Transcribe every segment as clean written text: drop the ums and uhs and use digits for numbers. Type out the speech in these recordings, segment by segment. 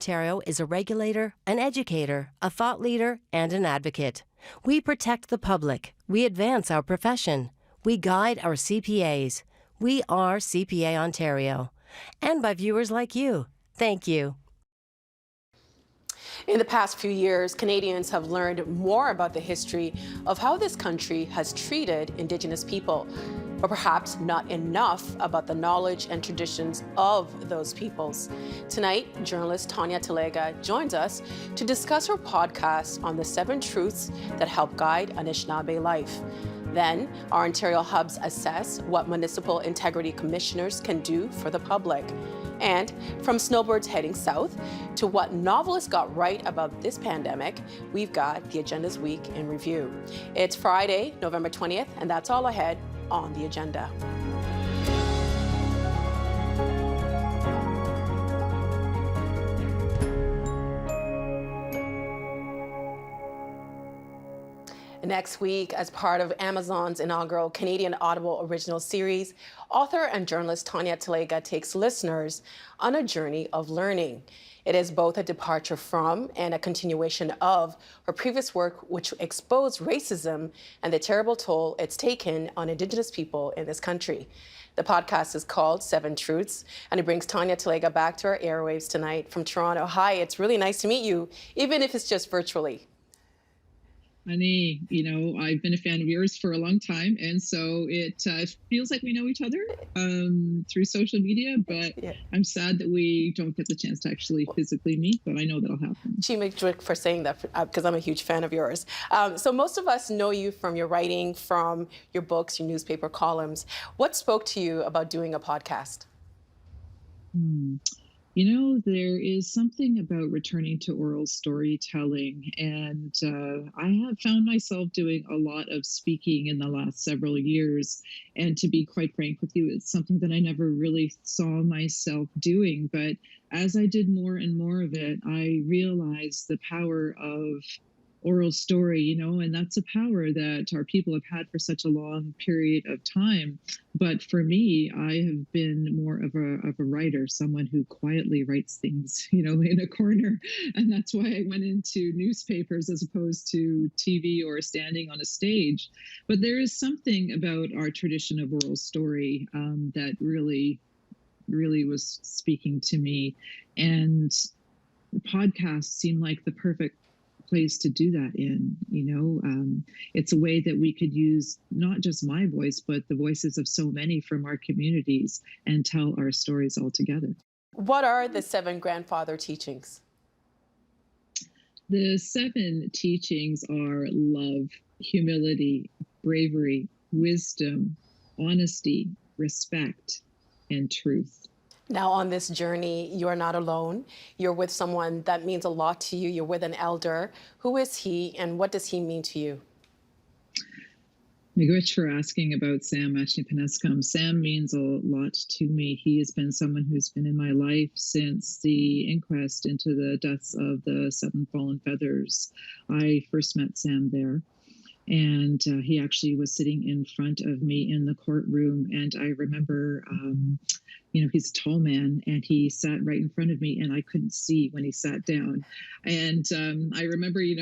Ontario is a regulator, an educator, a thought leader, and an advocate. We protect the public. We advance our profession. We guide our CPAs. We are CPA Ontario. And by viewers like you. Thank you. In the past few years, Canadians have learned more about the history of how this country has treated Indigenous people, but perhaps not enough about the knowledge and traditions of those peoples. Tonight, journalist Tanya Talaga joins us to discuss her podcast on the 7 truths that help guide Anishinaabe life. Then, our Ontario hubs assess what municipal integrity commissioners can do for the public. And from snowbirds heading south to what novelists got right about this pandemic, we've got the Agenda's Week in Review. It's Friday, November 20th, and that's all ahead on the agenda. Next week, as part of Amazon's inaugural Canadian Audible original series, author and journalist Tanya Talaga takes listeners on a journey of learning. It is both a departure from and a continuation of her previous work, which exposed racism and the terrible toll it's taken on Indigenous people in this country. The podcast is called 7 Truths, and it brings Tanya Talaga back to our airwaves tonight from Toronto. Hi, it's really nice to meet you, even if it's just virtually. Honey, I've been a fan of yours for a long time, and so it feels like we know each other through social media, but yeah. I'm sad that we don't get the chance to actually physically meet, but I know that'll happen. She makes joke for saying that because I'm a huge fan of yours. So most of us know you from your writing, from your books, your newspaper columns. What spoke to you about doing a podcast? There is something about returning to oral storytelling, and I have found myself doing a lot of speaking in the last several years. And to be quite frank with you, it's something that I never really saw myself doing. But as I did more and more of it, I realized the power of oral story, and that's a power that our people have had for such a long period of time. But for me, I have been more of a writer, someone who quietly writes things, in a corner. And that's why I went into newspapers as opposed to TV or standing on a stage. But there is something about our tradition of oral story that really was speaking to me. And podcasts seem like the perfect place to do that in. It's a way that we could use not just my voice, but the voices of so many from our communities and tell our stories all together. What are the 7 grandfather teachings? The 7 teachings are love, humility, bravery, wisdom, honesty, respect, and truth. Now, on this journey, you are not alone. You're with someone that means a lot to you. You're with an elder. Who is he, and what does he mean to you? Miigwech for asking about Sam Ashnipanescum. Sam means a lot to me. He has been someone who's been in my life since the inquest into the deaths of the 7 fallen feathers. I first met Sam there. And he actually was sitting in front of me in the courtroom. And I remember, he's a tall man, and he sat right in front of me, and I couldn't see when he sat down. And I remember, he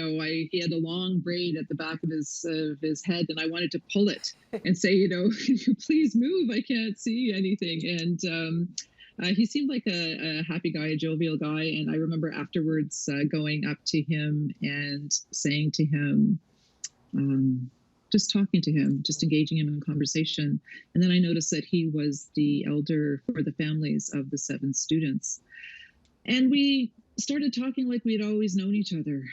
had a long braid at the back of his head, and I wanted to pull it and say, can you please move? I can't see anything. And he seemed like a happy guy, a jovial guy. And I remember afterwards going up to him and saying to him, just talking to him, just engaging him in conversation. And then I noticed that he was the elder for the families of the 7 students. And we started talking like we had always known each other.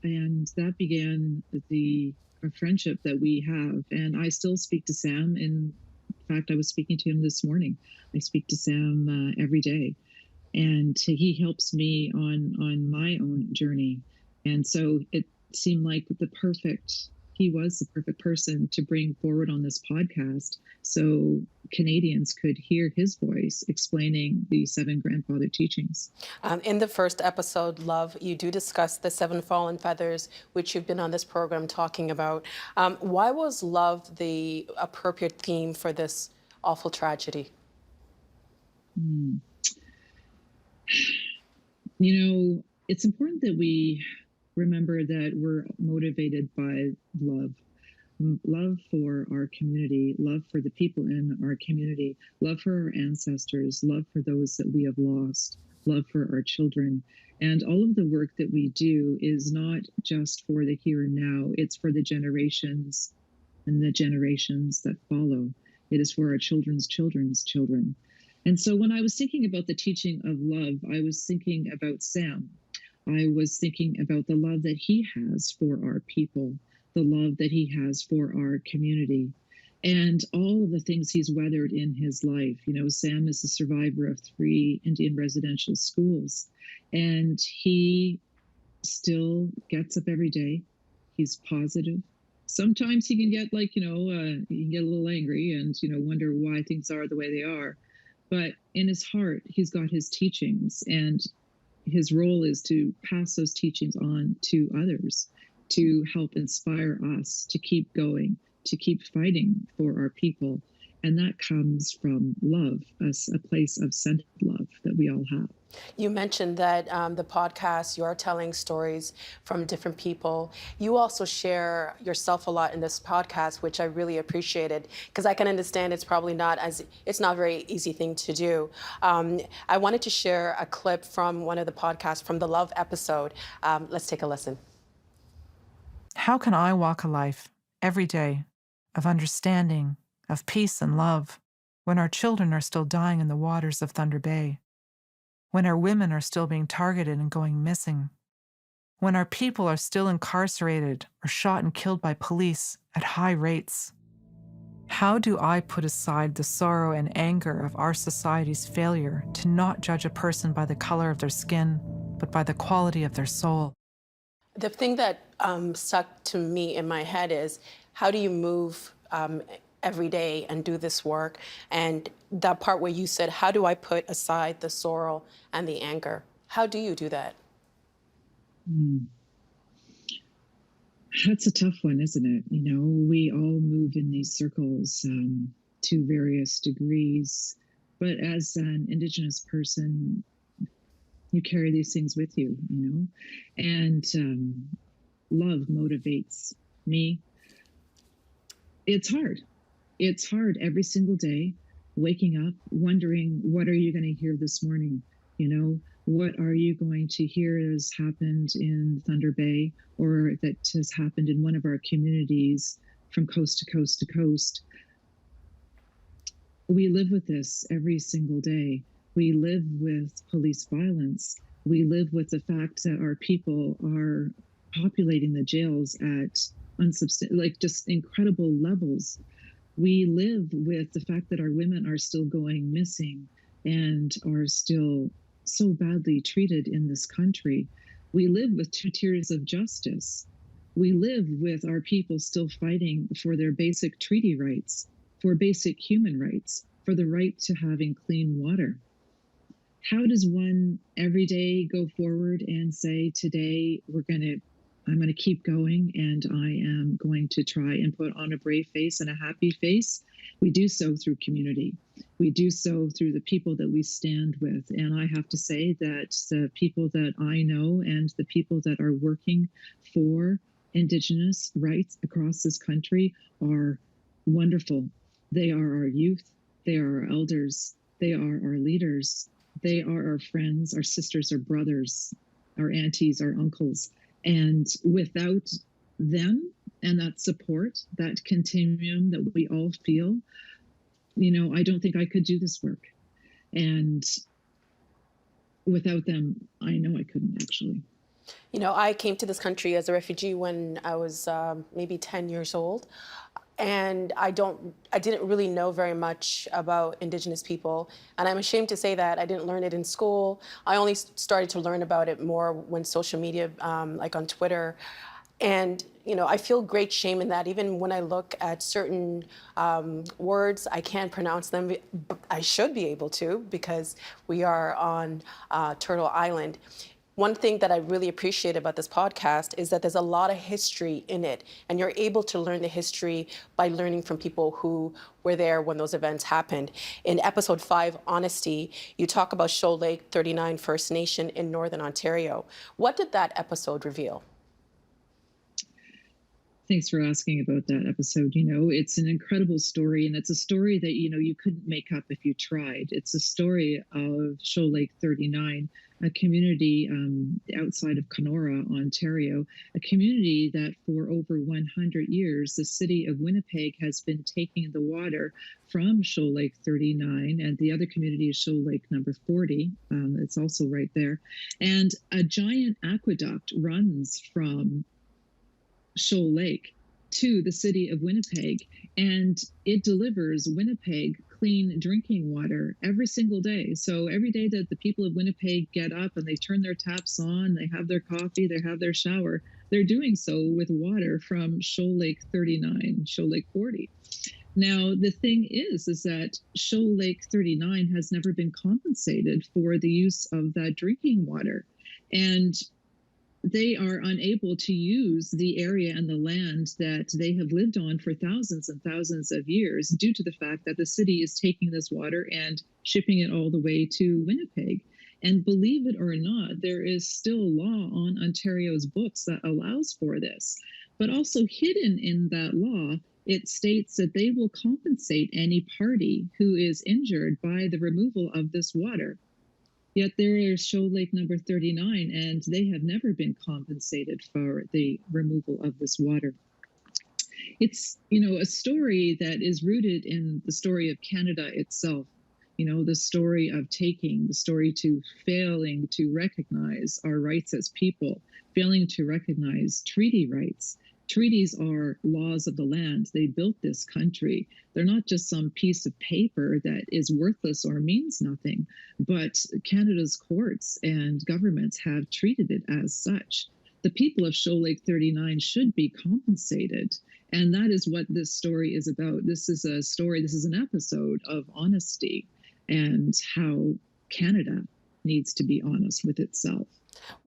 And that began a friendship that we have. And I still speak to Sam. In fact, I was speaking to him this morning. I speak to Sam every day. And he helps me on my own journey. And so it seemed like he was the perfect person to bring forward on this podcast so Canadians could hear his voice explaining the 7 grandfather teachings. In the first episode, Love, you do discuss the 7 fallen feathers, which you've been on this program talking about. Why was love the appropriate theme for this awful tragedy? It's important that we remember that we're motivated by love. Love for our community, love for the people in our community, love for our ancestors, love for those that we have lost, love for our children. And all of the work that we do is not just for the here and now, it's for the generations and the generations that follow. It is for our children's children's children. And so when I was thinking about the teaching of love, I was thinking about Sam. I was thinking about the love that he has for our people, the love that he has for our community, and all of the things he's weathered in his life. Sam is a survivor of 3 Indian residential schools, and he still gets up every day. He's positive. Sometimes he can get he can get a little angry and, wonder why things are the way they are. But in his heart, he's got his teachings, and his role is to pass those teachings on to others, to help inspire us to keep going, to keep fighting for our people. And that comes from love, a place of centered love that we all have. You mentioned that the podcast, you're telling stories from different people. You also share yourself a lot in this podcast, which I really appreciated, because I can understand it's not a very easy thing to do. I wanted to share a clip from one of the podcasts from the Love episode. Let's take a listen. How can I walk a life every day of understanding, of peace and love, when our children are still dying in the waters of Thunder Bay? When our women are still being targeted and going missing, when our people are still incarcerated or shot and killed by police at high rates? How do I put aside the sorrow and anger of our society's failure to not judge a person by the color of their skin, but by the quality of their soul? The thing that stuck to me in my head is, how do you move every day and do this work? And that part where you said, how do I put aside the sorrow and the anger? How do you do that? That's a tough one, isn't it? We all move in these circles to various degrees. But as an Indigenous person, you carry these things with you, and love motivates me. It's hard. It's hard every single day, waking up, wondering, what are you going to hear this morning? What are you going to hear has happened in Thunder Bay, or that has happened in one of our communities from coast to coast to coast? We live with this every single day. We live with police violence. We live with the fact that our people are populating the jails at just incredible levels. We live with the fact that our women are still going missing and are still so badly treated in this country. We live with 2 tiers of justice. We live with our people still fighting for their basic treaty rights, for basic human rights, for the right to having clean water. How does one every day go forward and say, today I'm going to keep going, and I am going to try and put on a brave face and a happy face? We do so through community. We do so through the people that we stand with. And I have to say that the people that I know and the people that are working for Indigenous rights across this country are wonderful. They are our youth. They are our elders. They are our leaders. They are our friends, our sisters, our brothers, our aunties, our uncles. And without them and that support, that continuum that we all feel, I don't think I could do this work. And without them, I know I couldn't actually. I came to this country as a refugee when I was maybe 10 years old. And I didn't really know very much about Indigenous people. And I'm ashamed to say that I didn't learn it in school. I only started to learn about it more when social media, like on Twitter. And, I feel great shame in that. Even when I look at certain words, I can't pronounce them. I should be able to, because we are on Turtle Island. One thing that I really appreciate about this podcast is that there's a lot of history in it, and you're able to learn the history by learning from people who were there when those events happened. In episode 5, Honesty, you talk about Shoal Lake 39 First Nation in Northern Ontario. What did that episode reveal? Thanks for asking about that episode. It's an incredible story, and it's a story that, you couldn't make up if you tried. It's a story of Shoal Lake 39, a community outside of Kenora, Ontario, a community that for over 100 years, the city of Winnipeg has been taking the water from Shoal Lake 39, and the other community is Shoal Lake number 40. It's also right there. And a giant aqueduct runs from Shoal Lake to the city of Winnipeg, and it delivers Winnipeg clean drinking water every single day. So every day that the people of Winnipeg get up and they turn their taps on, they have their coffee, they have their shower, they're doing so with water from Shoal Lake 39, Shoal Lake 40. Now, the thing is that Shoal Lake 39 has never been compensated for the use of that drinking water. And they are unable to use the area and the land that they have lived on for thousands and thousands of years due to the fact that the city is taking this water and shipping it all the way to Winnipeg. And believe it or not, there is still a law on Ontario's books that allows for this. But also hidden in that law, it states that they will compensate any party who is injured by the removal of this water. Yet there is Shoal Lake number 39, and they have never been compensated for the removal of this water. It's, a story that is rooted in the story of Canada itself, the story of taking, the story to failing to recognize our rights as people, failing to recognize treaty rights. Treaties are laws of the land. They built this country. They're not just some piece of paper that is worthless or means nothing, but Canada's courts and governments have treated it as such. The people of Shoal Lake 39 should be compensated. And that is what this story is about. This is a story, this is an episode of honesty and how Canada needs to be honest with itself.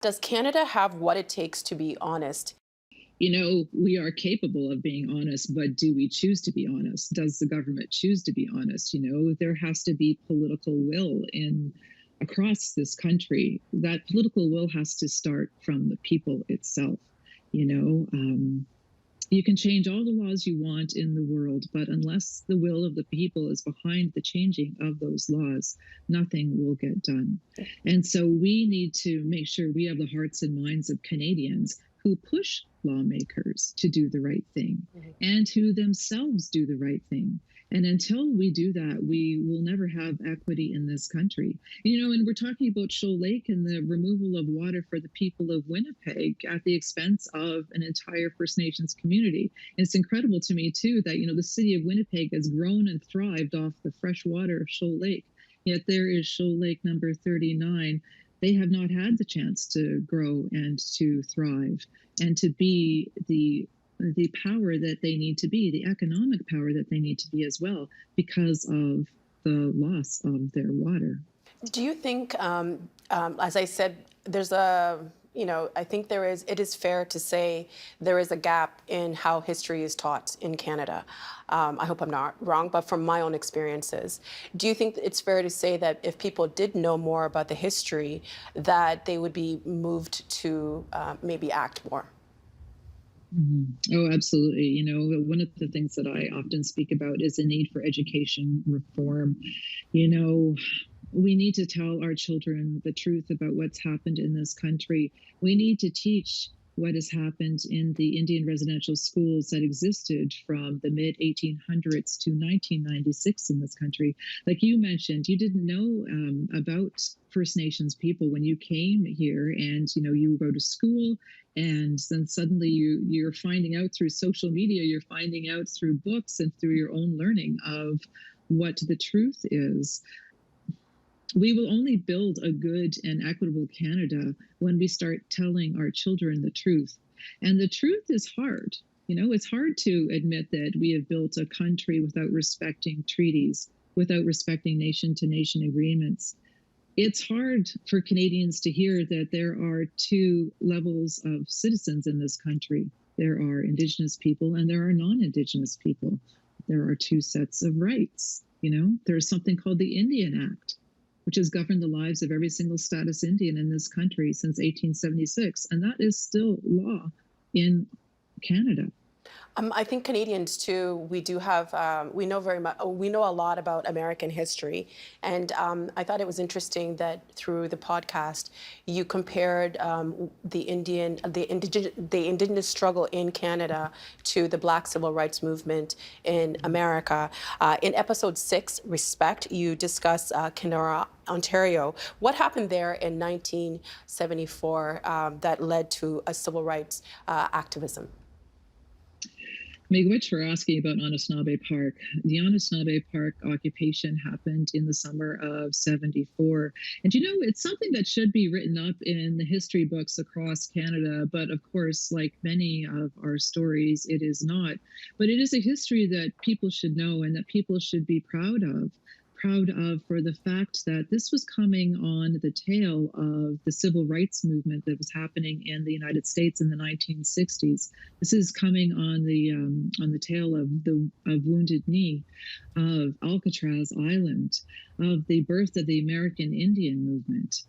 Does Canada have what it takes to be honest? We are capable of being honest, but do we choose to be honest? Does the government choose to be honest? There has to be political will across this country. That political will has to start from the people itself. You can change all the laws you want in the world, but unless the will of the people is behind the changing of those laws, nothing will get done. And so we need to make sure we have the hearts and minds of Canadians who push lawmakers to do the right thing and who themselves do the right thing. And until we do that, we will never have equity in this country. And we're talking about Shoal Lake and the removal of water for the people of Winnipeg at the expense of an entire First Nations community. And it's incredible to me, too, that, the city of Winnipeg has grown and thrived off the fresh water of Shoal Lake. Yet there is Shoal Lake number 39. They have not had the chance to grow and to thrive and to be the power that they need to be, the economic power that they need to be as well, because of the loss of their water. Do you think, as I said, there's I think it is fair to say there is a gap in how history is taught in Canada. I hope I'm not wrong, but from my own experiences, do you think it's fair to say that if people did know more about the history, that they would be moved to maybe act more? Oh, absolutely. One of the things that I often speak about is the need for education reform. We need to tell our children the truth about what's happened in this country. We need to teach what has happened in the Indian residential schools that existed from the mid-1800s to 1996 in this country. Like you mentioned, you didn't know about First Nations people when you came here, and you go to school, and then suddenly you're finding out through social media, you're finding out through books and through your own learning of what the truth is. We will only build a good and equitable Canada when we start telling our children the truth. And the truth is hard. It's hard to admit that we have built a country without respecting treaties, without respecting nation-to-nation agreements. It's hard for Canadians to hear that there are two levels of citizens in this country. There are Indigenous people and there are non-Indigenous people. There are two sets of rights. There's something called the Indian Act, which has governed the lives of every single status Indian in this country since 1876, and that is still law in Canada. I think Canadians too. We do have we know very much. We know a lot about American history, and I thought it was interesting that through the podcast you compared the Indigenous struggle in Canada to the Black Civil Rights Movement in America. In episode 6, Respect, you discuss Kenora, Ontario. What happened there in 1974 that led to a civil rights activism? Miigwech for asking about Anishinaabe Park. The Anishinaabe Park occupation happened in the summer of 74. And it's something that should be written up in the history books across Canada. But of course, like many of our stories, it is not. But it is a history that people should know and that people should be proud of. For the fact that this was coming on the tail of the civil rights movement that was happening in the United States in the 1960s. This is coming on the tail of Wounded Knee, of Alcatraz Island, of the birth of the American Indian movement,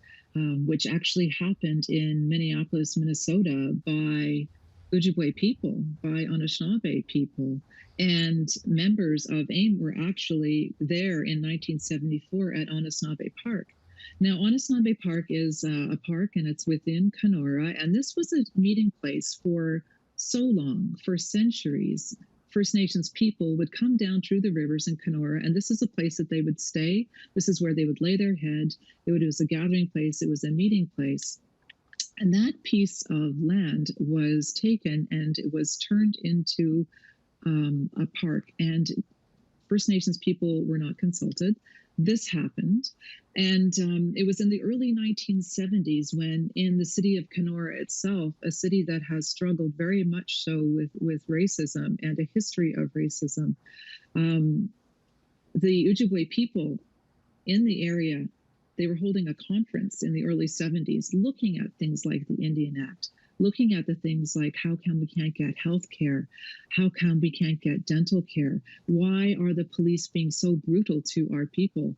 which actually happened in Minneapolis, Minnesota, by Ojibwe people, by Anishinaabe people. And members of AIM were actually there in 1974 at Anishinaabe Park. Now, Anishinaabe Park is a park, and it's within Kenora. And this was a meeting place for so long, for centuries. First Nations people would come down through the rivers in Kenora, and this is a place that they would stay. This is where they would lay their head. It was a gathering place. It was a meeting place. And that piece of land was taken and it was turned into a park, and First Nations people were not consulted. This happened, and it was in the early 1970s when, in the city of Kenora itself, a city that has struggled very much so with racism and a history of racism, the Ojibwe people in the area, they were holding a conference in the early 70s looking at things like the Indian Act, looking at the things like how come we can't get health care? How come we can't get dental care? Why are the police being so brutal to our people?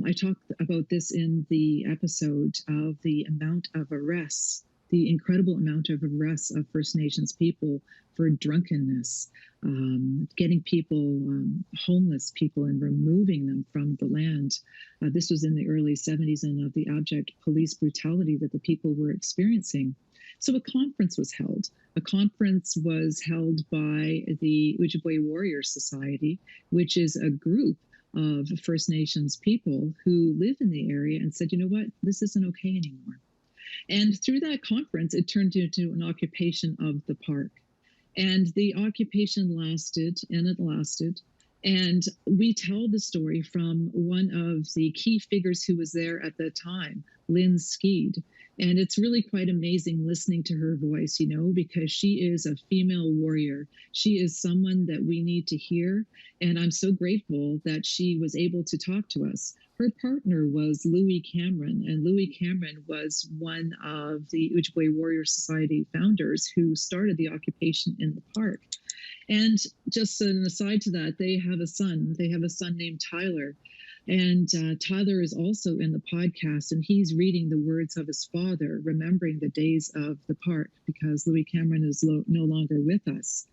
I talked about this in the episode of the amount of arrests, the incredible amount of arrests of First Nations people for drunkenness, getting people, homeless people, and removing them from the land. This was in the early 70s, and of the abject police brutality that the people were experiencing. So a conference was held. A conference was held by the Ojibwe Warrior Society, which is a group of First Nations people who live in the area, and said, you know what, this isn't okay anymore. And through that conference, it turned into an occupation of the park. And the occupation lasted, and it lasted. And we tell the story from one of the key figures who was there at the time, Lynn Skeed. And it's really quite amazing listening to her voice, because she is a female warrior. She is someone that we need to hear. And I'm so grateful that she was able to talk to us. Her partner was Louis Cameron, and Louis Cameron was one of the Ojibwe Warrior Society founders who started the occupation in the park. And just an aside to that, they have a son. They have a son named Tyler. And Tyler is also in the podcast, and he's reading the words of his father, remembering the days of the park, because Louis Cameron is no longer with us.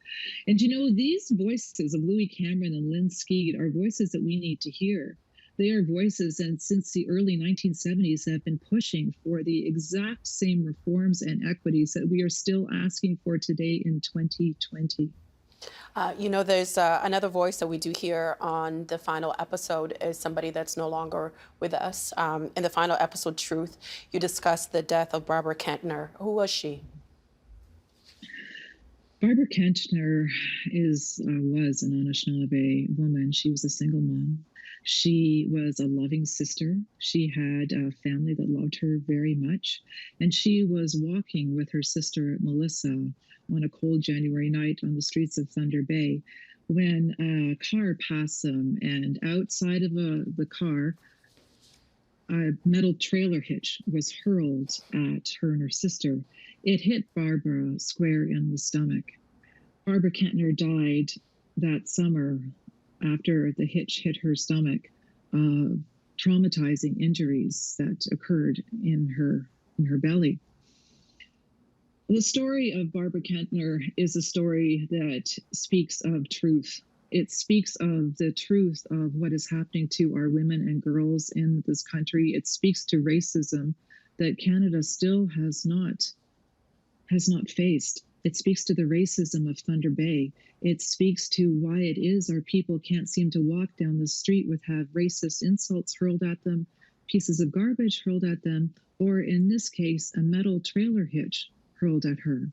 And these voices of Louis Cameron and Lynn Skeed are voices that we need to hear. They are voices, and since the early 1970s, have been pushing for the exact same reforms and equities that we are still asking for today in 2020. There's another voice that we do hear on the final episode is somebody that's no longer with us. In the final episode, Truth, you discuss the death of Barbara Kentner. Who was she? Barbara Kentner was an Anishinaabe woman. She was a single mom. She was a loving sister. She had a family that loved her very much. And she was walking with her sister, Melissa, on a cold January night on the streets of Thunder Bay when a car passed them. And outside of the car a metal trailer hitch was hurled at her and her sister. It hit Barbara square in the stomach. Barbara Kentner died that summer after the hitch hit her stomach, traumatizing injuries that occurred in her belly. The story of Barbara Kentner is a story that speaks of truth. It speaks of the truth of what is happening to our women and girls in this country. It speaks to racism that Canada still has not faced. It speaks to the racism of Thunder Bay. It speaks to why it is our people can't seem to walk down the street have racist insults hurled at them, pieces of garbage hurled at them, or in this case, a metal trailer hitch hurled at her.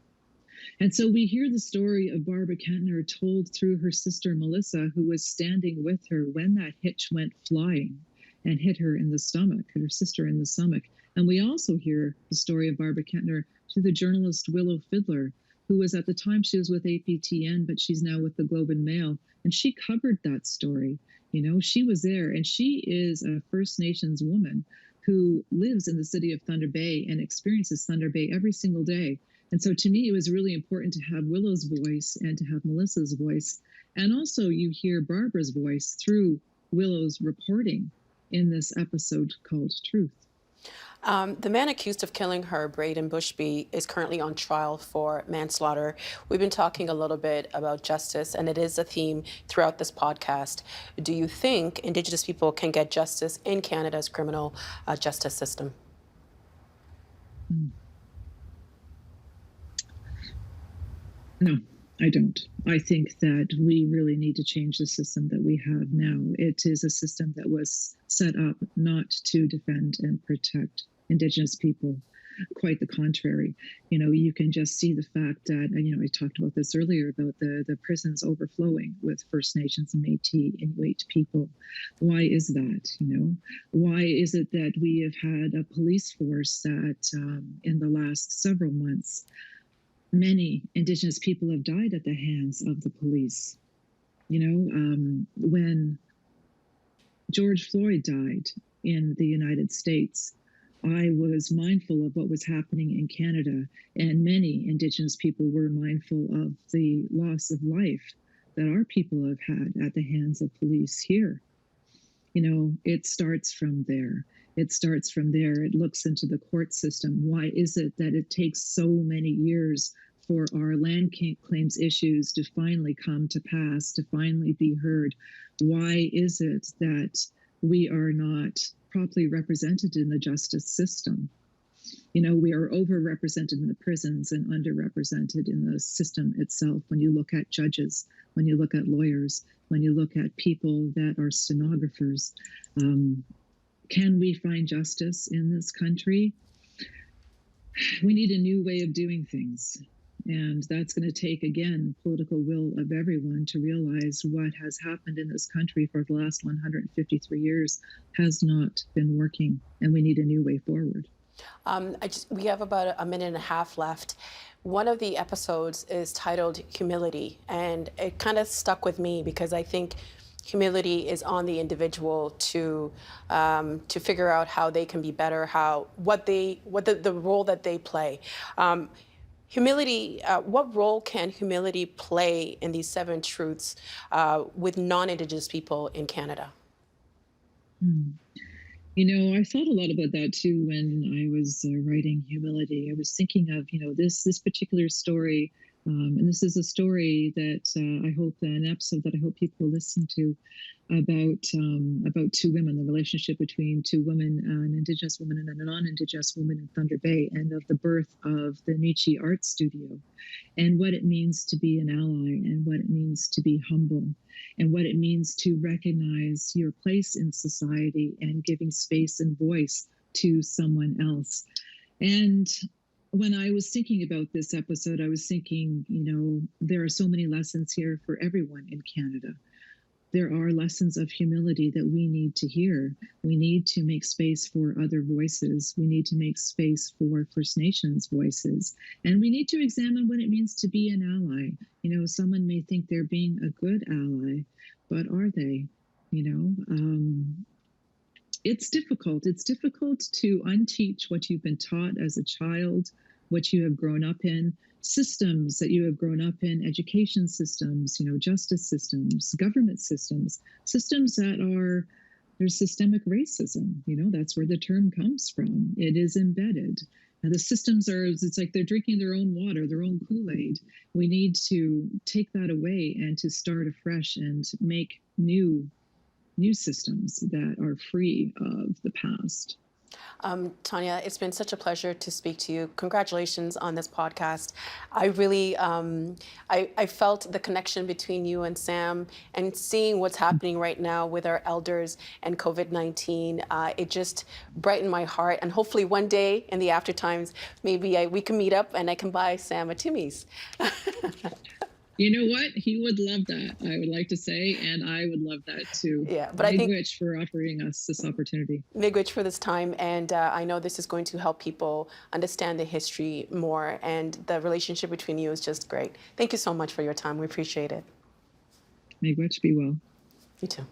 And so we hear the story of Barbara Kentner told through her sister Melissa, who was standing with her when that hitch went flying and hit her in the stomach, her sister in the stomach. And we also hear the story of Barbara Kentner through the journalist Willow Fiddler, who was at the time, she was with APTN, but she's now with the Globe and Mail. And she covered that story. You know, she was there, and she is a First Nations woman who lives in the city of Thunder Bay and experiences Thunder Bay every single day. And so to me, it was really important to have Willow's voice and to have Melissa's voice. And also you hear Barbara's voice through Willow's reporting in this episode called Truth. The man accused of killing her, Braden Bushby, is currently on trial for manslaughter. We've been talking a little bit about justice, and it is a theme throughout this podcast. Do you think Indigenous people can get justice in Canada's criminal justice system? No, I don't. I think that we really need to change the system that we have now. It is a system that was set up not to defend and protect Indigenous people. Quite the contrary. You know, you can just see the fact that, you know, I talked about this earlier about the prisons overflowing with First Nations and Métis, Inuit people. Why is that? You know, why is it that we have had a police force that in the last several months, many Indigenous people have died at the hands of the police? You know, when George Floyd died in the United States, I was mindful of what was happening in Canada, and many Indigenous people were mindful of the loss of life that our people have had at the hands of police here. You know, it starts from there. It starts from there. It looks into the court system. Why is it that it takes so many years for our land claims issues to finally come to pass, to finally be heard? Why is it that we are not properly represented in the justice system? You know, we are overrepresented in the prisons and underrepresented in the system itself. When you look at judges, when you look at lawyers, when you look at people that are stenographers, can we find justice in this country? We need a new way of doing things. And that's going to take, again, political will of everyone to realize what has happened in this country for the last 153 years has not been working, and we need a new way forward. We have about a minute and a half left. One of the episodes is titled Humility, and it kind of stuck with me because I think humility is on the individual to figure out how they can be better, what the role that they play. Humility, what role can humility play in these 7 truths with non-Indigenous people in Canada? You know, I thought a lot about that too when I was writing Humility. I was thinking of, you know, this particular story, and this is a story that I hope, an episode that I hope people listen to, about 2 women, the relationship between 2 women, an Indigenous woman and a non-Indigenous woman in Thunder Bay, and of the birth of the Nietzsche Art Studio, and what it means to be an ally, and what it means to be humble, and what it means to recognize your place in society and giving space and voice to someone else. And when I was thinking about this episode, I was thinking, you know, there are so many lessons here for everyone in Canada. There are lessons of humility that we need to hear. We need to make space for other voices. We need to make space for First Nations voices. And we need to examine what it means to be an ally. You know, someone may think they're being a good ally, but are they? You know, It's difficult. It's difficult to unteach what you've been taught as a child, what you have grown up in, systems that you have grown up in, education systems, justice systems, government systems, systems that are there's systemic racism. That's where the term comes from. It is embedded. And the systems it's like they're drinking their own water, their own Kool-Aid. We need to take that away and to start afresh and make new systems that are free of the past. Tanya, it's been such a pleasure to speak to you. Congratulations on this podcast. I really, I felt the connection between you and Sam, and seeing what's happening right now with our elders and COVID-19. It just brightened my heart. And hopefully one day in the after times, maybe we can meet up and I can buy Sam a Timmy's. You know what? He would love that, I would like to say, and I would love that too. Yeah, but I think Miigwech for offering us this opportunity. Miigwech for this time, and I know this is going to help people understand the history more, and the relationship between you is just great. Thank you so much for your time. We appreciate it. Miigwech, be well. You too.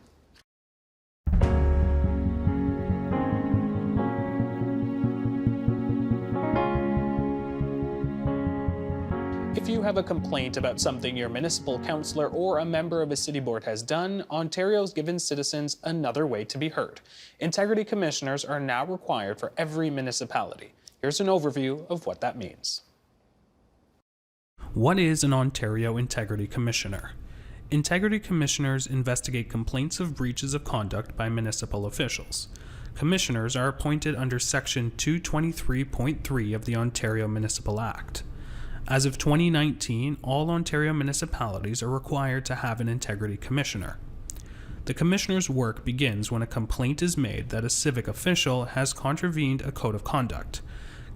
If you have a complaint about something your municipal councillor or a member of a city board has done, Ontario's given citizens another way to be heard. Integrity commissioners are now required for every municipality. Here's an overview of what that means. What is an Ontario Integrity Commissioner? Integrity commissioners investigate complaints of breaches of conduct by municipal officials. Commissioners are appointed under Section 223.3 of the Ontario Municipal Act. As of 2019, all Ontario municipalities are required to have an Integrity Commissioner. The Commissioner's work begins when a complaint is made that a civic official has contravened a code of conduct.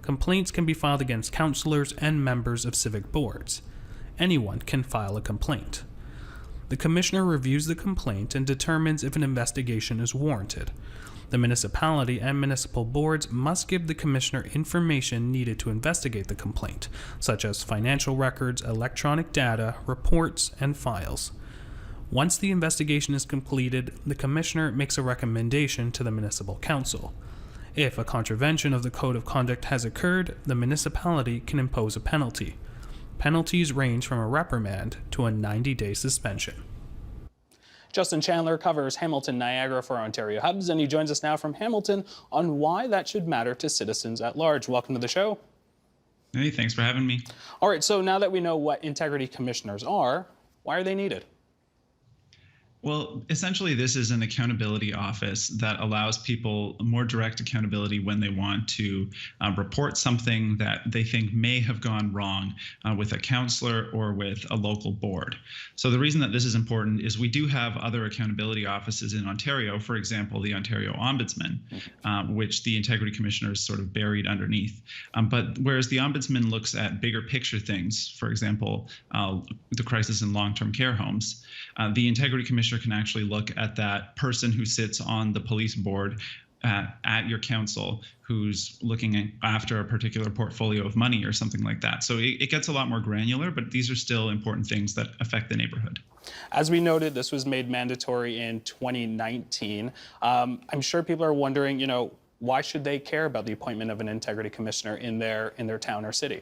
Complaints can be filed against councillors and members of civic boards. Anyone can file a complaint. The Commissioner reviews the complaint and determines if an investigation is warranted. The municipality and municipal boards must give the Commissioner information needed to investigate the complaint, such as financial records, electronic data, reports, and files. Once the investigation is completed, the Commissioner makes a recommendation to the Municipal Council. If a contravention of the Code of Conduct has occurred, the municipality can impose a penalty. Penalties range from a reprimand to a 90-day suspension. Justin Chandler covers Hamilton Niagara for Ontario Hubs, and he joins us now from Hamilton on why that should matter to citizens at large. Welcome to the show. Hey, thanks for having me. All right, so now that we know what integrity commissioners are, why are they needed? Well, essentially, this is an accountability office that allows people more direct accountability when they want to report something that they think may have gone wrong with a councillor or with a local board. So the reason that this is important is we do have other accountability offices in Ontario, for example, the Ontario Ombudsman, which the Integrity Commissioner is sort of buried underneath. But whereas the Ombudsman looks at bigger picture things, for example, the crisis in long-term care homes, the Integrity Commissioner can actually look at that person who sits on the police board at your council who's looking after a particular portfolio of money or something like that. So it gets a lot more granular, but these are still important things that affect the neighborhood. As we noted, this was made mandatory in 2019. I'm sure people are wondering, why should they care about the appointment of an integrity commissioner in their town or city?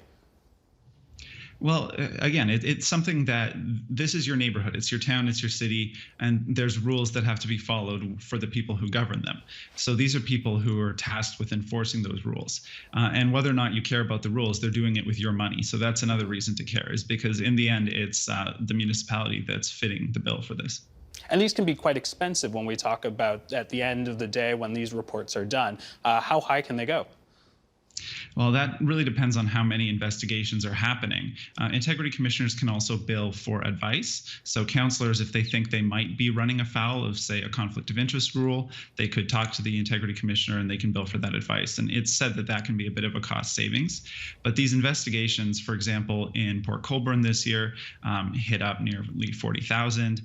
Well, again, it's something that this is your neighborhood, it's your town, it's your city, and there's rules that have to be followed for the people who govern them. So these are people who are tasked with enforcing those rules. And whether or not you care about the rules, they're doing it with your money. So that's another reason to care, is because in the end, it's the municipality that's fitting the bill for this. And these can be quite expensive when we talk about at the end of the day when these reports are done. How high can they go? Well, that really depends on how many investigations are happening. Integrity commissioners can also bill for advice. So councillors, if they think they might be running afoul of, say, a conflict of interest rule, they could talk to the integrity commissioner and they can bill for that advice. And it's said that that can be a bit of a cost savings. But these investigations, for example, in Port Colborne this year, hit up nearly 40,000.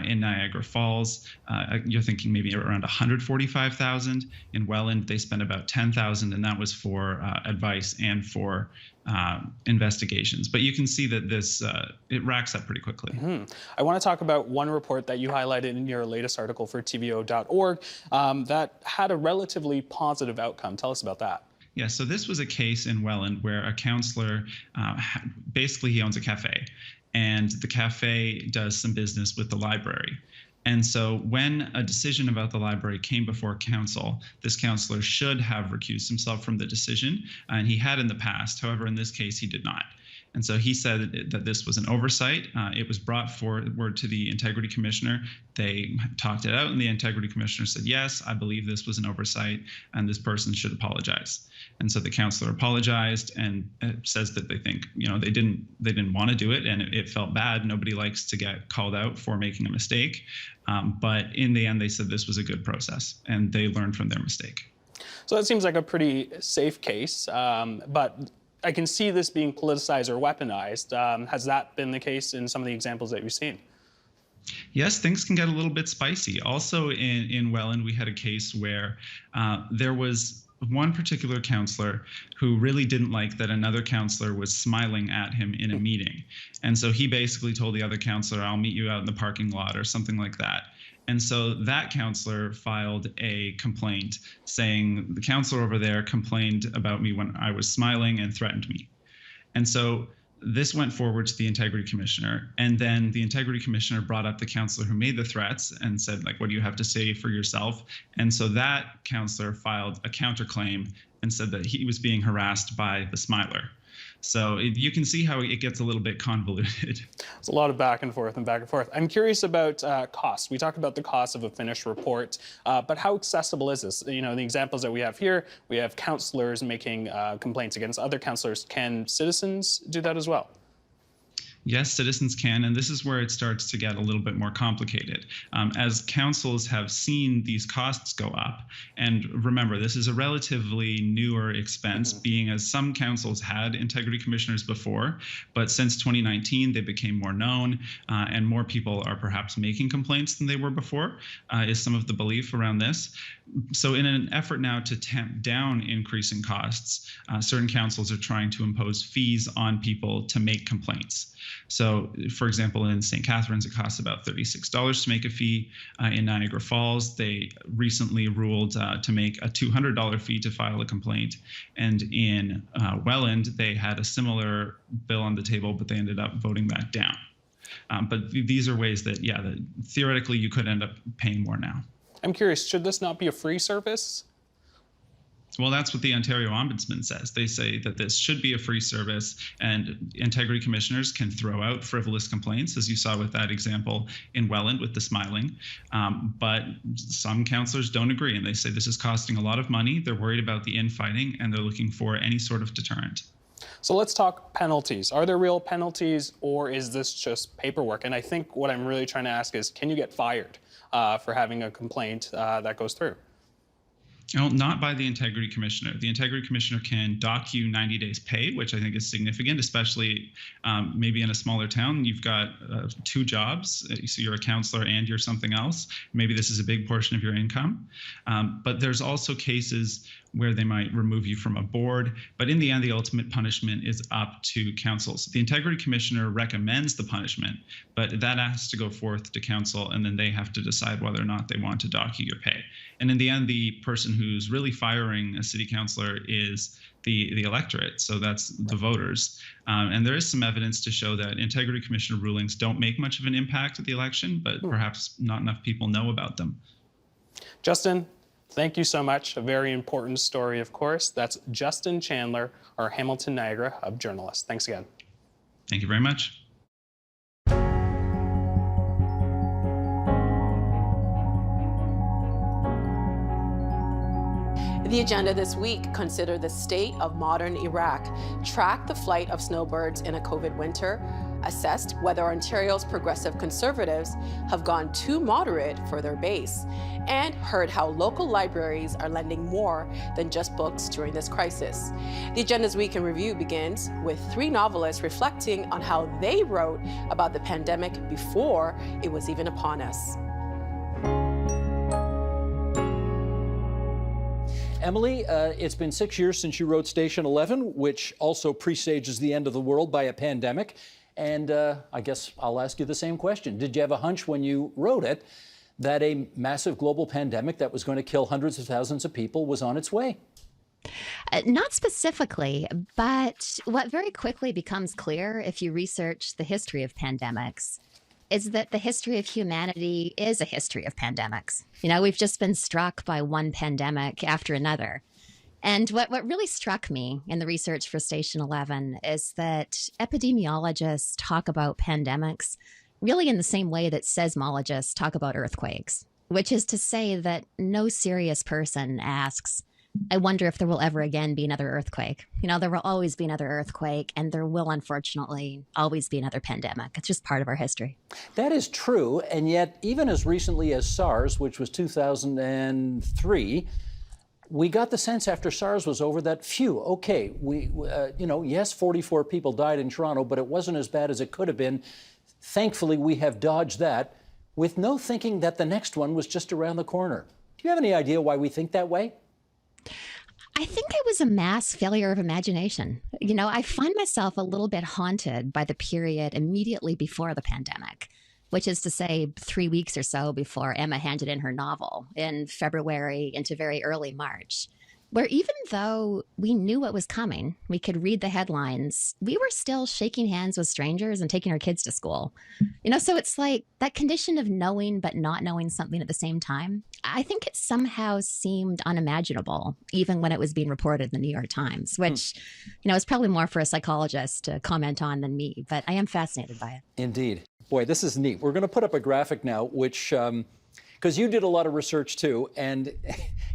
In Niagara Falls, you're thinking maybe around 145,000. In Welland, they spent about 10,000, and that was for advice and for investigations. But you can see that this it racks up pretty quickly. I want to talk about one report that you highlighted in your latest article for TVO.org that had a relatively positive outcome. Tell us about that. Yeah, so this was a case in Welland where a counselor, basically he owns a cafe, and the cafe does some business with the library. And so when a decision about the library came before council, this counselor should have recused himself from the decision, and he had in the past. However, in this case, he did not. And so he said that this was an oversight. It was brought forward to the Integrity Commissioner. They talked it out, and the Integrity Commissioner said, yes, I believe this was an oversight, and this person should apologize. And so the counselor apologized and says that they think, they didn't want to do it, and it felt bad. Nobody likes to get called out for making a mistake. But in the end, they said this was a good process, and they learned from their mistake. So that seems like a pretty safe case, but I can see this being politicized or weaponized. Has that been the case in some of the examples that you've seen? Yes, things can get a little bit spicy. Also in Welland, we had a case where there was one particular counselor who really didn't like that another counselor was smiling at him in a meeting. And so he basically told the other counselor, I'll meet you out in the parking lot or something like that. And so that counselor filed a complaint saying the counselor over there complained about me when I was smiling and threatened me. And so this went forward to the Integrity Commissioner, and then the Integrity Commissioner brought up the counselor who made the threats and said, what do you have to say for yourself? And so that counselor filed a counterclaim and said that he was being harassed by the smiler. So you can see how it gets a little bit convoluted. It's a lot of back and forth and back and forth. I'm curious about cost. We talked about the cost of a finished report, but how accessible is this? The examples that we have here, we have counselors making complaints against other counselors. Can citizens do that as well? Yes, citizens can, and this is where it starts to get a little bit more complicated. As councils have seen these costs go up, and remember, this is a relatively newer expense, being as some councils had integrity commissioners before, but since 2019, they became more known, and more people are perhaps making complaints than they were before, is some of the belief around this. So in an effort now to tamp down increasing costs, certain councils are trying to impose fees on people to make complaints. So, for example, in St. Catharines, it costs about $36 to make a fee. In Niagara Falls, they recently ruled to make a $200 fee to file a complaint. And in Welland, they had a similar bill on the table, but they ended up voting that down. But these are ways that, that theoretically you could end up paying more now. I'm curious, should this not be a free service? Well, that's what the Ontario Ombudsman says. They say that this should be a free service, and integrity commissioners can throw out frivolous complaints, as you saw with that example in Welland with the smiling. But some councillors don't agree, and they say this is costing a lot of money. They're worried about the infighting, and they're looking for any sort of deterrent. So let's talk penalties. Are there real penalties, or is this just paperwork? And I think what I'm really trying to ask is, can you get fired for having a complaint that goes through? No, not by the Integrity Commissioner. The Integrity Commissioner can dock you 90 days pay, which I think is significant, especially maybe in a smaller town. You've got 2 jobs, so you're a counselor and you're something else. Maybe this is a big portion of your income. But there's also cases where they might remove you from a board. But in the end, the ultimate punishment is up to councils. The Integrity Commissioner recommends the punishment, but that has to go forth to council, and then they have to decide whether or not they want to dock you your pay. And in the end, the person who's really firing a city councillor is the electorate, so that's the voters. And there is some evidence to show that Integrity Commissioner rulings don't make much of an impact at the election, but perhaps not enough people know about them. Justin, thank you so much. A very important story, of course. That's Justin Chandler, our Hamilton Niagara Hub journalist. Thanks again. Thank you very much. The agenda this week: consider the state of modern Iraq, track the flight of snowbirds in a COVID winter, assessed whether Ontario's progressive Conservatives have gone too moderate for their base, and heard how local libraries are lending more than just books during this crisis. The Agenda's Week in Review begins with 3 novelists reflecting on how they wrote about the pandemic before it was even upon us. Emily, it's been 6 years since you wrote Station 11, which also presages the end of the world by a pandemic. And I guess I'll ask you the same question. Did you have a hunch when you wrote it that a massive global pandemic that was going to kill hundreds of thousands of people was on its way? Not specifically, but what very quickly becomes clear if you research the history of pandemics is that the history of humanity is a history of pandemics. You know, we've just been struck by one pandemic after another. And what really struck me in the research for Station 11 is that epidemiologists talk about pandemics really in the same way that seismologists talk about earthquakes, which is to say that no serious person asks, I wonder if there will ever again be another earthquake. You know, there will always be another earthquake, and there will unfortunately always be another pandemic. It's just part of our history. That is true, and yet even as recently as SARS, which was 2003, we got the sense after SARS was over that, phew, okay, yes, 44 people died in Toronto, but it wasn't as bad as it could have been. Thankfully, we have dodged that with no thinking that the next one was just around the corner. Do you have any idea why we think that way? I think it was a mass failure of imagination. You know, I find myself a little bit haunted by the period immediately before the pandemic, which is to say 3 weeks or so before Emma handed in her novel in February into very early March, where even though we knew what was coming, we could read the headlines, we were still shaking hands with strangers and taking our kids to school. You know, so it's like that condition of knowing but not knowing something at the same time. I think it somehow seemed unimaginable, even when it was being reported in the New York Times, which, you know, is probably more for a psychologist to comment on than me, but I am fascinated by it. Indeed. Boy, this is neat. We're going to put up a graphic now, which, because you did a lot of research too, and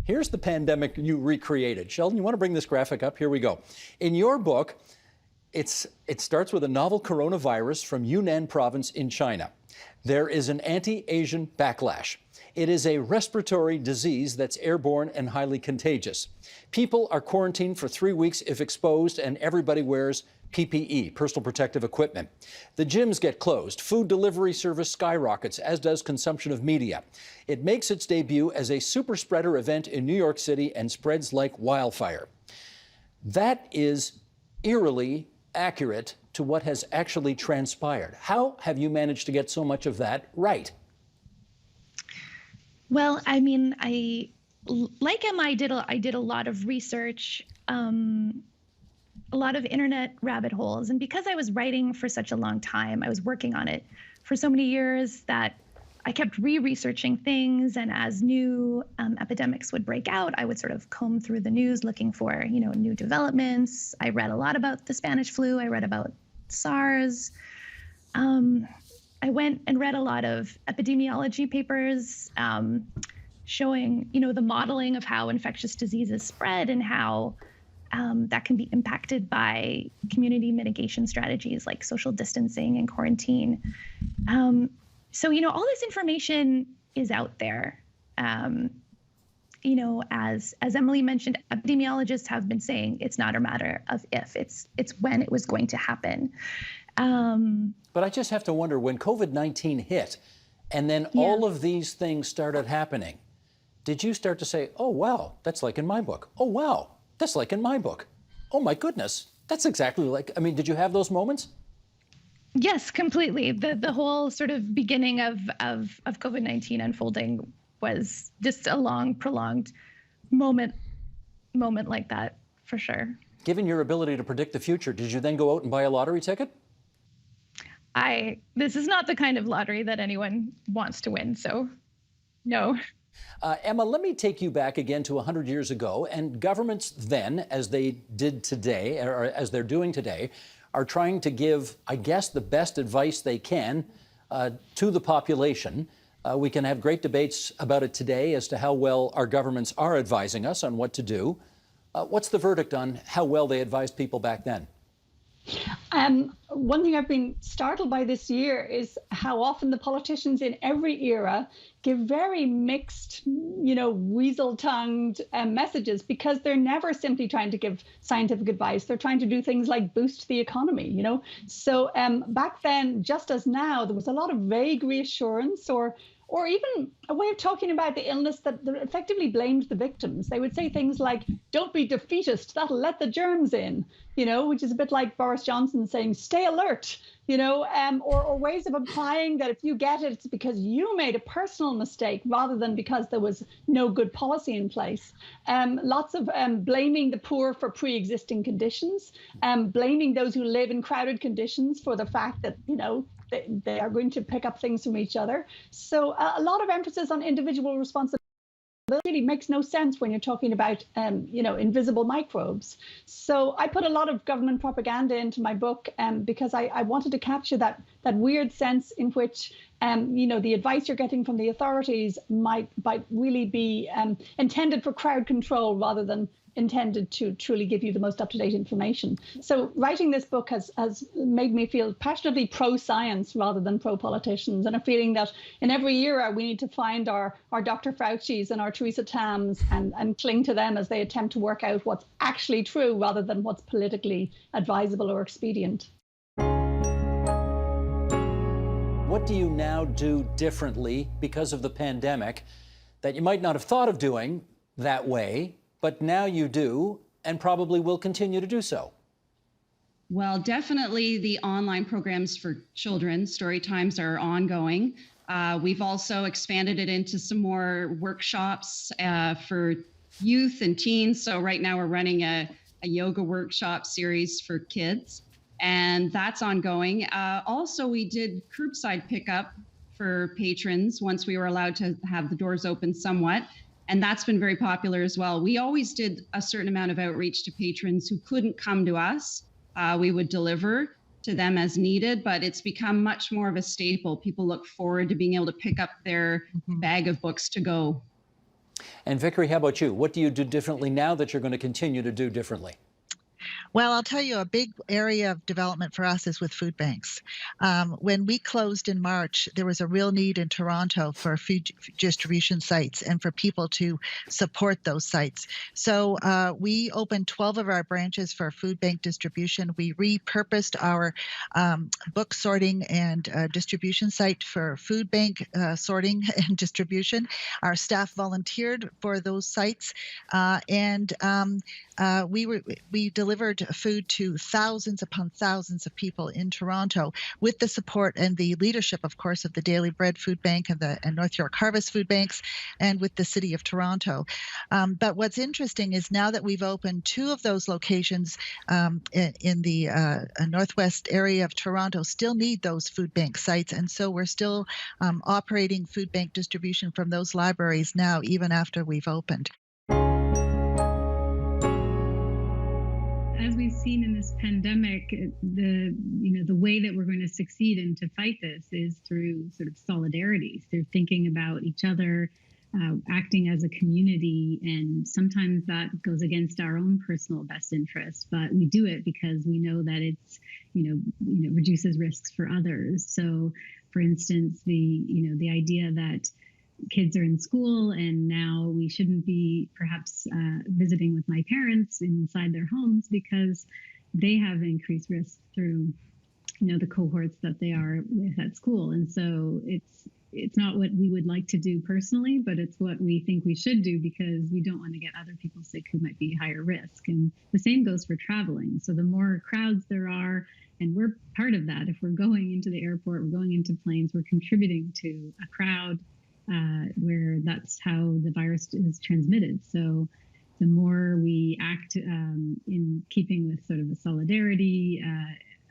here's the pandemic you recreated. Sheldon, you want to bring this graphic up? Here we go. In your book, it starts with a novel coronavirus from Yunnan province in China. There is an anti-Asian backlash. It is a respiratory disease that's airborne and highly contagious. People are quarantined for 3 weeks if exposed, and everybody wears PPE, personal protective equipment. The gyms get closed. Food delivery service skyrockets, as does consumption of media. It makes its debut as a super spreader event in New York City and spreads like wildfire. That is eerily accurate to what has actually transpired. How have you managed to get so much of that right? Well, I mean, like Emma, I did a lot of research, a lot of internet rabbit holes. And because I was writing for such a long time, I was working on it for so many years that I kept re-researching things. And as new epidemics would break out, I would sort of comb through the news looking for, you know, new developments. I read a lot about the Spanish flu. I read about SARS. I went and read a lot of epidemiology papers showing, you know, the modeling of how infectious diseases spread and how that can be impacted by community mitigation strategies like social distancing and quarantine. So, you know, all this information is out there. You know, as Emily mentioned, epidemiologists have been saying it's not a matter of if, it's when it was going to happen. But I just have to wonder, when COVID-19 hit and then all of these things started happening, did you start to say, oh, wow, that's like in my book. Oh, wow, that's like in my book. Oh, my goodness, that's exactly like, I mean, did you have those moments? Yes, completely. The whole sort of beginning of COVID-19 unfolding was just a long, prolonged moment like that, for sure. Given your ability to predict the future, did you then go out and buy a lottery ticket? This is not the kind of lottery that anyone wants to win, so no. Emma, let me take you back again to 100 years ago, and governments then, as they did today, or as they're doing today, are trying to give, I guess, the best advice they can to the population. We can have great debates about it today as to how well our governments are advising us on what to do. What's the verdict on how well they advised people back then? One thing I've been startled by this year is how often the politicians in every era give very mixed, weasel-tongued messages, because they're never simply trying to give scientific advice. They're trying to do things like boost the economy, So back then, just as now, there was a lot of vague reassurance or or even a way of talking about the illness that effectively blamed the victims. They would say things like, don't be defeatist, that'll let the germs in, which is a bit like Boris Johnson saying, stay alert, or ways of implying that if you get it, it's because you made a personal mistake rather than because there was no good policy in place. Lots of blaming the poor for pre-existing conditions, blaming those who live in crowded conditions for the fact that, they are going to pick up things from each other. So a lot of emphasis on individual responsibility really makes no sense when you're talking about, invisible microbes. So I put a lot of government propaganda into my book because I wanted to capture that weird sense in which, the advice you're getting from the authorities might really be intended for crowd control rather than intended to truly give you the most up-to-date information. So writing this book has made me feel passionately pro-science rather than pro-politicians, and a feeling that in every era we need to find our Dr. Fauci's and our Theresa Tams and cling to them as they attempt to work out what's actually true rather than what's politically advisable or expedient. What do you now do differently because of the pandemic that you might not have thought of doing that way, but now you do, and probably will continue to do so? Well, definitely the online programs for children, story times, are ongoing. We've also expanded it into some more workshops for youth and teens. So right now we're running a yoga workshop series for kids, and that's ongoing. Also, we did curbside pickup for patrons once we were allowed to have the doors open somewhat. And that's been very popular as well. We always did a certain amount of outreach to patrons who couldn't come to us. We would deliver to them as needed, but it's become much more of a staple. People look forward to being able to pick up their bag of books to go. And Vickery, how about you? What do you do differently now that you're going to continue to do differently? Well, I'll tell you, a big area of development for us is with food banks. When we closed in March, there was a real need in Toronto for food distribution sites and for people to support those sites. So we opened 12 of our branches for food bank distribution. We repurposed our book sorting and distribution site for food bank sorting and distribution. Our staff volunteered for those sites, and we delivered food to thousands upon thousands of people in Toronto with the support and the leadership, of course, of the Daily Bread Food Bank and North York Harvest Food Banks, and with the City of Toronto. But what's interesting is now that we've opened 2 of those locations in the northwest area of Toronto, still need those food bank sites, and so we're still operating food bank distribution from those libraries now, even after we've opened. As we've seen in this pandemic, the way that we're going to succeed and to fight this is through sort of solidarity, through thinking about each other, acting as a community, and sometimes that goes against our own personal best interest, but we do it because we know that it's reduces risks for others. So, for instance, the idea that kids are in school and now we shouldn't be perhaps visiting with my parents inside their homes because they have increased risk through the cohorts that they are with at school. And so it's not what we would like to do personally, but it's what we think we should do because we don't want to get other people sick who might be higher risk. And the same goes for traveling. So the more crowds there are, and we're part of that, if we're going into the airport, we're going into planes, we're contributing to a crowd where that's how the virus is transmitted. So the more we act in keeping with sort of a solidarity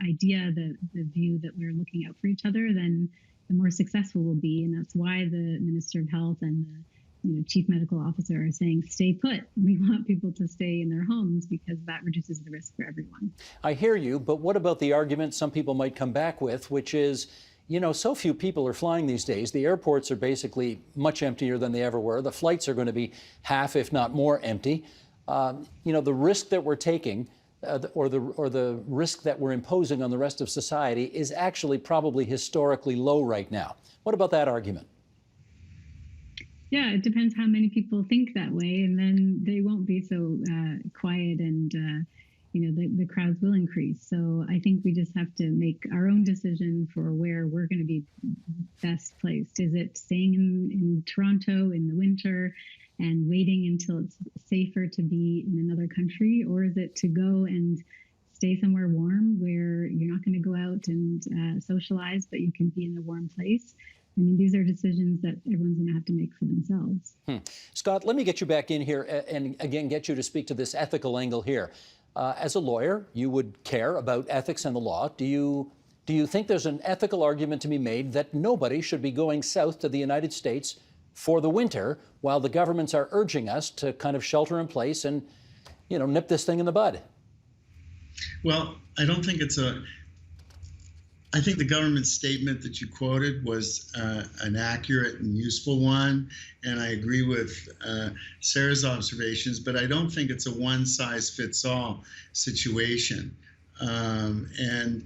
idea, the view that we're looking out for each other, then the more successful we'll be. And that's why the Minister of Health and the Chief Medical Officer are saying, stay put. We want people to stay in their homes because that reduces the risk for everyone. I hear you, but what about the argument some people might come back with, which is, so few people are flying these days. The airports are basically much emptier than they ever were. The flights are going to be half, if not more, empty. The risk that we're taking or the risk that we're imposing on the rest of society is actually probably historically low right now. What about that argument? Yeah, it depends how many people think that way, and then they won't be so quiet and the crowds will increase. So I think we just have to make our own decision for where we're going to be best placed. Is it staying in Toronto in the winter and waiting until it's safer to be in another country, or is it to go and stay somewhere warm where you're not going to go out and socialize, but you can be in a warm place? I mean, these are decisions that everyone's going to have to make for themselves. Scott, let me get you back in here and again get you to speak to this ethical angle here. As a lawyer, you would care about ethics and the law. Do you think there's an ethical argument to be made that nobody should be going south to the United States for the winter while the governments are urging us to kind of shelter in place and, nip this thing in the bud? Well, I don't think I think the government statement that you quoted was an accurate and useful one, and I agree with Sarah's observations, but I don't think it's a one-size-fits-all situation. And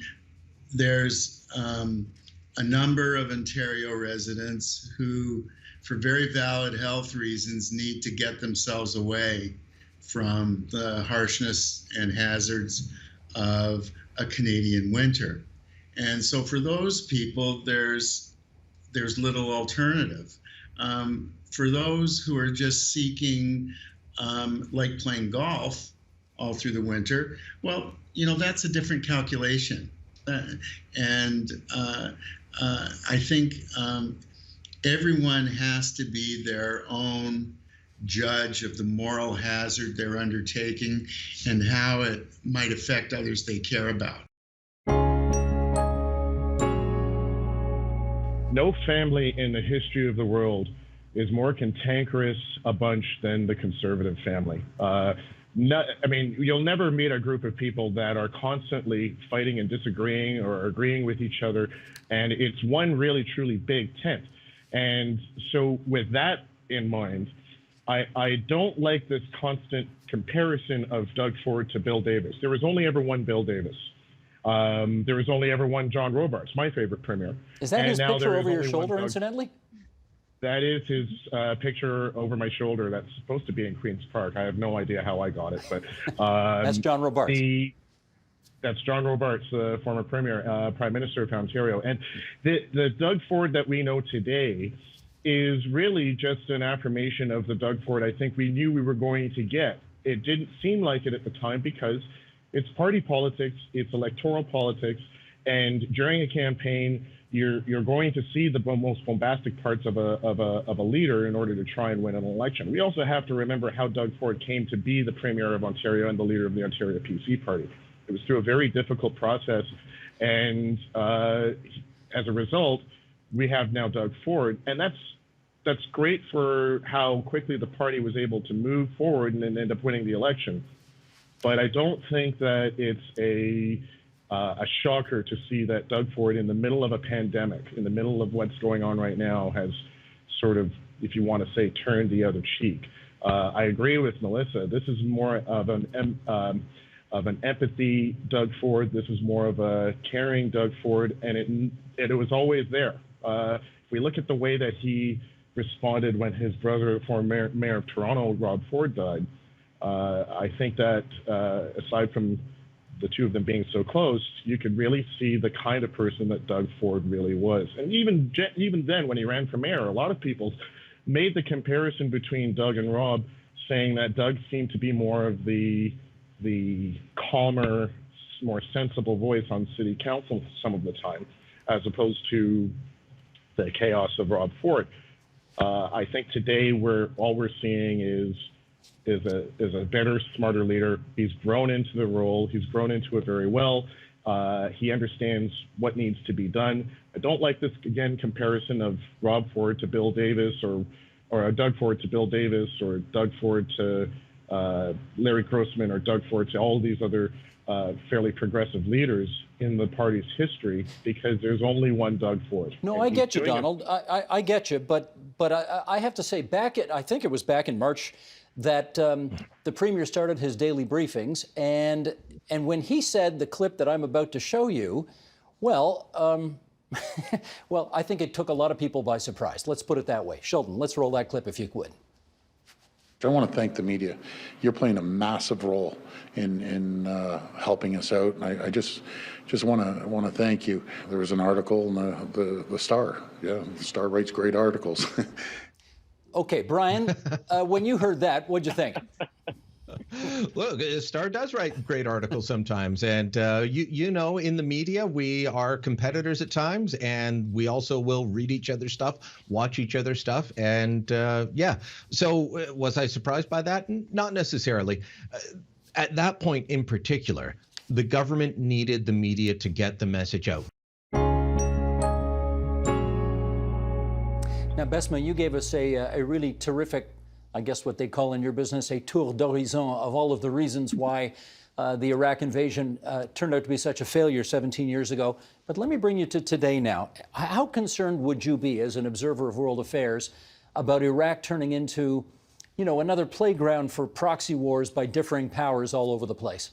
there's a number of Ontario residents who, for very valid health reasons, need to get themselves away from the harshness and hazards of a Canadian winter. And so for those people, there's little alternative. For those who are just seeking, like playing golf all through the winter, well, that's a different calculation. And I think everyone has to be their own judge of the moral hazard they're undertaking and how it might affect others they care about. No family in the history of the world is more cantankerous a bunch than the conservative family. You'll never meet a group of people that are constantly fighting and disagreeing or agreeing with each other, and it's one really, truly big tent. And so with that in mind, I don't like this constant comparison of Doug Ford to Bill Davis. There was only ever one Bill Davis. There was only ever one John Robarts, my favorite premier. Is that his picture over your shoulder, incidentally? That is his picture over my shoulder. That's supposed to be in Queen's Park. I have no idea how I got it, but that's John Robarts. That's John Robarts, the former premier, Prime Minister of Ontario. And the Doug Ford that we know today is really just an affirmation of the Doug Ford I think we knew we were going to get. It didn't seem like it at the time because it's party politics, it's electoral politics, and during a campaign, you're going to see the most bombastic parts of a leader in order to try and win an election. We also have to remember how Doug Ford came to be the Premier of Ontario and the leader of the Ontario PC Party. It was through a very difficult process, and as a result, we have now Doug Ford, and that's great for how quickly the party was able to move forward and end up winning the election. But I don't think that it's a shocker to see that Doug Ford, in the middle of a pandemic, in the middle of what's going on right now, has sort of, if you want to say, turned the other cheek. I agree with Melissa. This is more of an empathy Doug Ford. This is more of a caring Doug Ford, and it was always there. If we look at the way that he responded when his brother, former mayor of Toronto, Rob Ford, died, I think that aside from the two of them being so close, you could really see the kind of person that Doug Ford really was. And even then, when he ran for mayor, a lot of people made the comparison between Doug and Rob, saying that Doug seemed to be more of the calmer, more sensible voice on city council some of the time, as opposed to the chaos of Rob Ford. I think today all we're seeing is a better, smarter leader. He's grown into the role. He's grown into it very well. He understands what needs to be done. I don't like this, again, comparison of Rob Ford to Bill Davis or Doug Ford to Bill Davis or Doug Ford to Larry Grossman or Doug Ford to all these other fairly progressive leaders in the party's history, because there's only one Doug Ford. No, I get you, Donald. I get you, but I have to say, I think it was back in March that the Premier started his daily briefings, and when he said the clip that I'm about to show you, well, I think it took a lot of people by surprise. Let's put it that way. Sheldon, let's roll that clip if you would. I want to thank the media. You're playing a massive role in helping us out, and I just want to thank you. There was an article in the Star. Yeah, the Star writes great articles. Okay, Brian, when you heard that, what'd you think? Look, Star does write great articles sometimes, and you know, in the media, we are competitors at times, and we also will read each other's stuff, watch each other's stuff, and yeah. So was I surprised by that? Not necessarily. At that point in particular, the government needed the media to get the message out. Now, Besma, you gave us a really terrific, I guess what they call in your business, a tour d'horizon of all of the reasons why the Iraq invasion turned out to be such a failure 17 years ago. But let me bring you to today now. How concerned would you be as an observer of world affairs about Iraq turning into, you know, another playground for proxy wars by differing powers all over the place?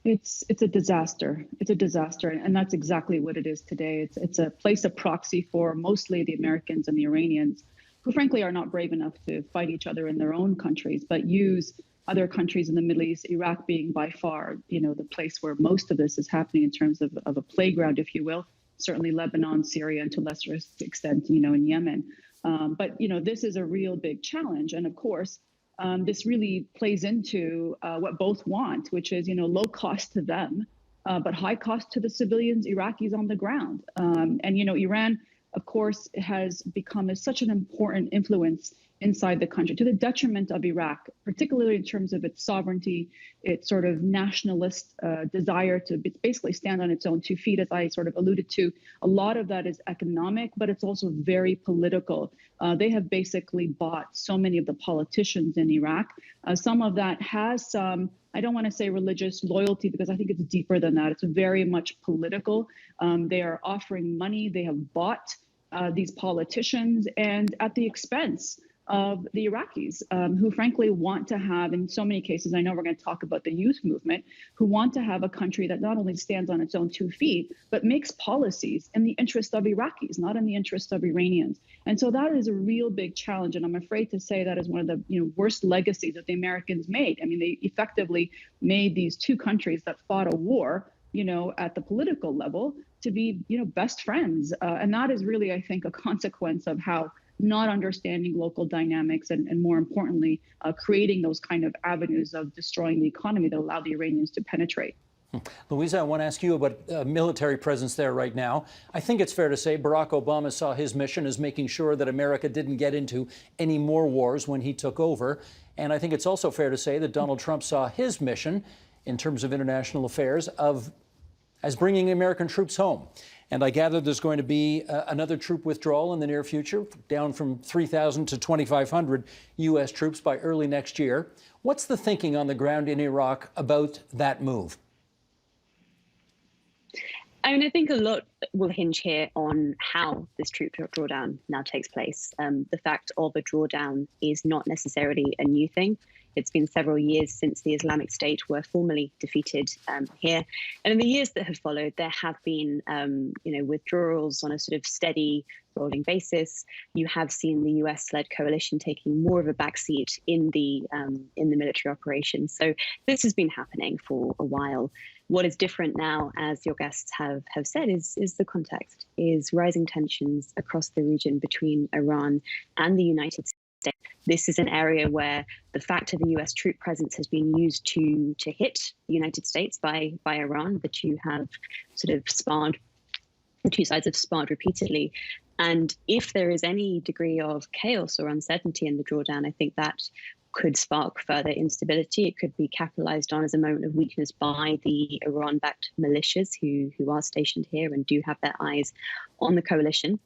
It's a disaster. It's a disaster, and that's exactly what it is today. It's a place of proxy for mostly the Americans and the Iranians, who frankly are not brave enough to fight each other in their own countries, but use other countries in the Middle East, Iraq being by far, you know, the place where most of this is happening in terms of a playground, if you will. Certainly Lebanon, Syria, and to a lesser extent, you know, in Yemen. But, you know, this is a real big challenge. And of course, this really plays into what both want, which is, you know, low cost to them, but high cost to the civilians, Iraqis on the ground. And, you know, Iran, of course, has become such an important influence inside the country to the detriment of Iraq, particularly in terms of its sovereignty, its sort of nationalist desire to basically stand on its own 2 feet, as I sort of alluded to. A lot of that is economic, but it's also very political. They have basically bought so many of the politicians in Iraq. Some of that has some, I don't want to say religious loyalty, because I think it's deeper than that. It's very much political. They are offering money. They have bought these politicians, and at the expense of the Iraqis, who frankly want to have, in so many cases, I know we're going to talk about the youth movement, who want to have a country that not only stands on its own 2 feet, but makes policies in the interest of Iraqis, not in the interest of Iranians. And so that is a real big challenge. And I'm afraid to say that is one of the, you know, worst legacies that the Americans made. I mean, they effectively made these two countries that fought a war, you know, at the political level to be, you know, best friends. And that is really, I think, a consequence of how not understanding local dynamics and more importantly, creating those kind of avenues of destroying the economy that allow the Iranians to penetrate. Louisa, I want to ask you about military presence there right now. I think it's fair to say Barack Obama saw his mission as making sure that America didn't get into any more wars when he took over. And I think it's also fair to say that Donald Trump saw his mission in terms of international affairs as bringing American troops home. And I gather there's going to be another troop withdrawal in the near future, down from 3,000 to 2,500 U.S. troops by early next year. What's the thinking on the ground in Iraq about that move? I mean, I think a lot will hinge here on how this troop drawdown now takes place. The fact of a drawdown is not necessarily a new thing. It's been several years since the Islamic State were formally defeated here. And in the years that have followed, there have been, withdrawals on a sort of steady, rolling basis. You have seen the US-led coalition taking more of a backseat in the military operation. So this has been happening for a while. What is different now, as your guests have said, is the context, is rising tensions across the region between Iran and the United States. This is an area where the fact of a US troop presence has been used to hit the United States by Iran. The two have sort of sparred, the two sides have sparred repeatedly. And if there is any degree of chaos or uncertainty in the drawdown, I think that could spark further instability. It could be capitalized on as a moment of weakness by the Iran-backed militias who are stationed here and do have their eyes on the coalition.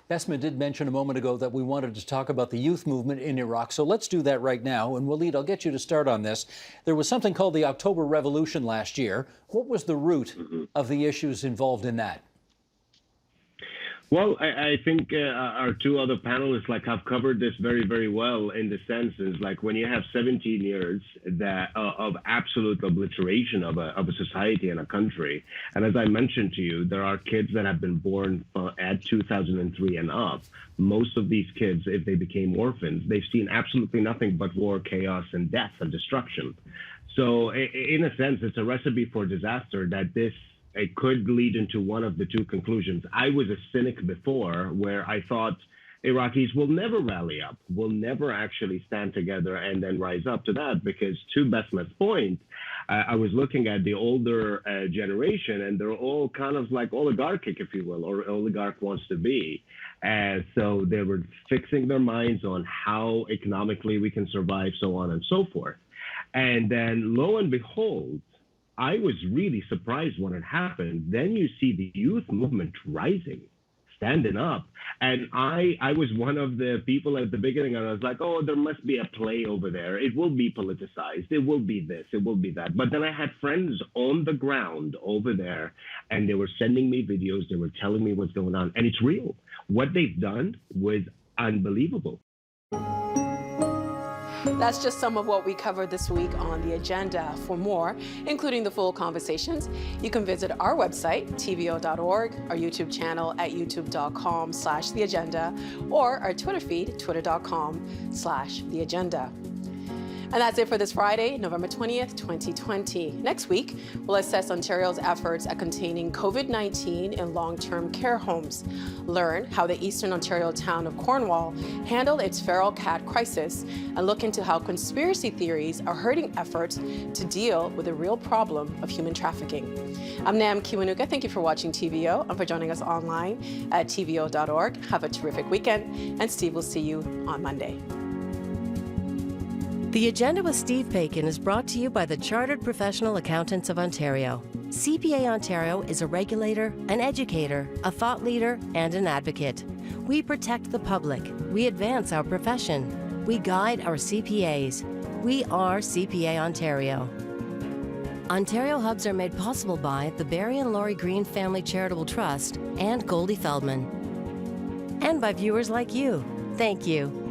Besma did mention a moment ago that we wanted to talk about the youth movement in Iraq, so let's do that right now. And Waleed, I'll get you to start on this. There was something called the October Revolution last year. What was the root of the issues involved in that? Well, I think our two other panelists have covered this very, very well in the sense is when you have 17 years of absolute obliteration of a society and a country, and as I mentioned to you, there are kids that have been born at 2003 and up. Most of these kids, if they became orphans, they've seen absolutely nothing but war, chaos, and death and destruction. So in a sense, it's a recipe for disaster that it could lead into one of the two conclusions. I was a cynic before where I thought Iraqis will never rally up, will never actually stand together and then rise up to that, because to Besma's point, I was looking at the older generation and they're all kind of oligarchic, if you will, or oligarch wants to be. So they were fixing their minds on how economically we can survive, so on and so forth. And then lo and behold, I was really surprised when it happened. Then you see the youth movement rising, standing up. And I was one of the people at the beginning, and I was like, oh, there must be a play over there. It will be politicized. It will be this. It will be that. But then I had friends on the ground over there, and they were sending me videos. They were telling me what's going on. And it's real. What they've done was unbelievable. That's just some of what we covered this week on The Agenda. For more, including the full conversations, you can visit our website, tvo.org, our YouTube channel at youtube.com/theagenda, or our Twitter feed, twitter.com/theagenda. And that's it for this Friday, November 20th, 2020. Next week, we'll assess Ontario's efforts at containing COVID-19 in long-term care homes, learn how the Eastern Ontario town of Cornwall handled its feral cat crisis, and look into how conspiracy theories are hurting efforts to deal with the real problem of human trafficking. I'm Nam Kiwanuka. Thank you for watching TVO and for joining us online at tvo.org. Have a terrific weekend, and Steve will see you on Monday. The Agenda with Steve Paikin is brought to you by the Chartered Professional Accountants of Ontario. CPA Ontario is a regulator, an educator, a thought leader, and an advocate. We protect the public. We advance our profession. We guide our CPAs. We are CPA Ontario. Ontario Hubs are made possible by the Barry and Laurie Green Family Charitable Trust and Goldie Feldman. And by viewers like you. Thank you.